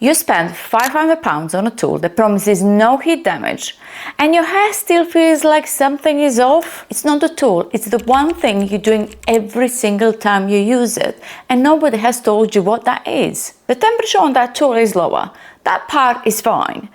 You spend £500 on a tool that promises no heat damage, and your hair still feels like something is off? It's not the tool, it's the one thing you're doing every single time you use it, and nobody has told you what that is. The temperature on that tool is lower. That part is fine.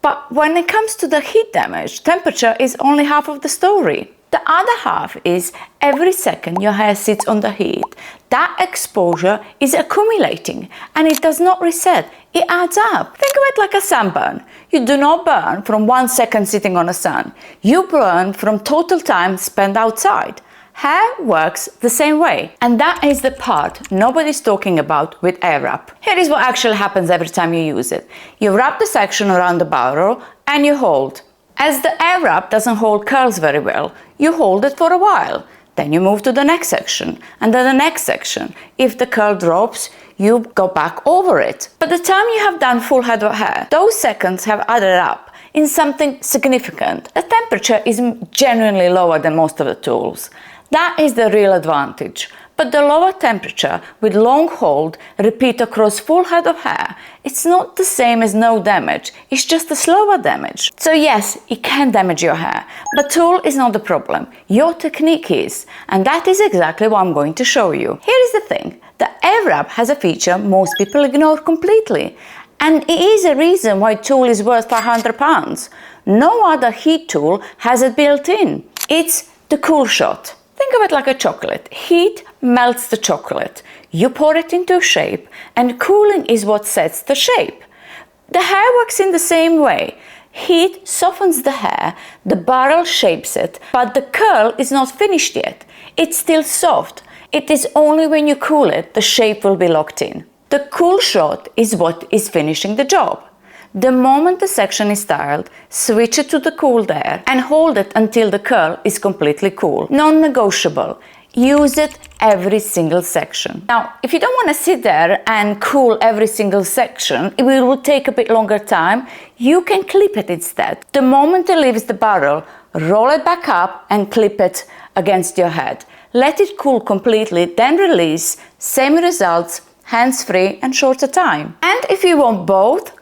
But when it comes to the heat damage, temperature is only half of the story. The other half is every second your hair sits on the heat, that exposure is accumulating and it does not reset. It adds up. Think of it like a sunburn. You do not burn from 1 second sitting on a sun. You burn from total time spent outside. Hair works the same way. And that is the part nobody's talking about with Airwrap. Here is what actually happens every time you use it. You wrap the section around the barrel and you hold. As the Airwrap doesn't hold curls very well, you hold it for a while. Then you move to the next section, and then the next section. If the curl drops, you go back over it. By the time you have done full head of hair, those seconds have added up in something significant. The temperature is genuinely lower than most of the tools. That is the real advantage. But the lower temperature with long hold repeat across full head of hair, it's not the same as no damage, it's just a slower damage. So yes, it can damage your hair, but tool is not the problem, your technique is. And that is exactly what I'm going to show you. Here is the thing, the Airwrap has a feature most people ignore completely. And it is a reason why tool is worth £500. No other heat tool has it built in. It's the cool shot. Think of it like a chocolate. Heat melts the chocolate. You pour it into a shape, and cooling is what sets the shape. The hair works in the same way. Heat softens the hair, the barrel shapes it, but the curl is not finished yet. It's still soft. It is only when you cool it, the shape will be locked in. The cool shot is what is finishing the job. The moment the section is styled, switch it to the cooled air and hold it until the curl is completely cool. Non-negotiable. Use it every single section. Now, if you don't want to sit there and cool every single section, it will take a bit longer time, you can clip it instead. The moment it leaves the barrel, roll it back up and clip it against your head. Let it cool completely, then release. Same results, hands-free and shorter time. And if you want both,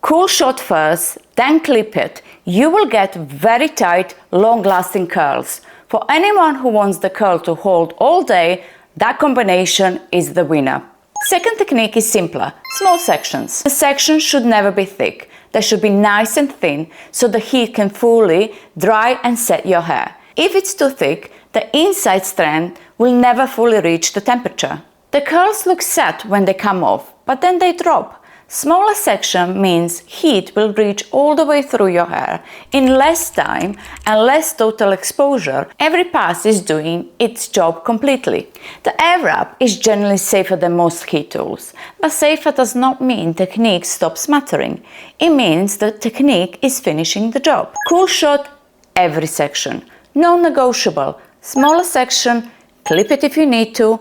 cool shot first, then clip it. You will get very tight, long-lasting curls. For anyone who wants the curl to hold all day, that combination is the winner. Second technique is simpler, small sections. The sections should never be thick. They should be nice and thin so the heat can fully dry and set your hair. If it's too thick, the inside strand will never fully reach the temperature. The curls look set when they come off, but then they drop. Smaller section means heat will reach all the way through your hair in less time and less total exposure. Every pass is doing its job completely. The Airwrap is generally safer than most heat tools, but safer does not mean technique stops mattering. It means the technique is finishing the job. Cool shot, every section. Non-negotiable. Smaller section, clip it if you need to.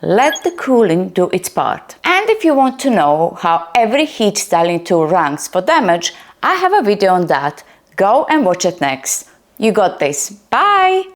Let the cooling do its part. And if you want to know how every heat styling tool ranks for damage, I have a video on that. Go and watch it next. You got this. Bye!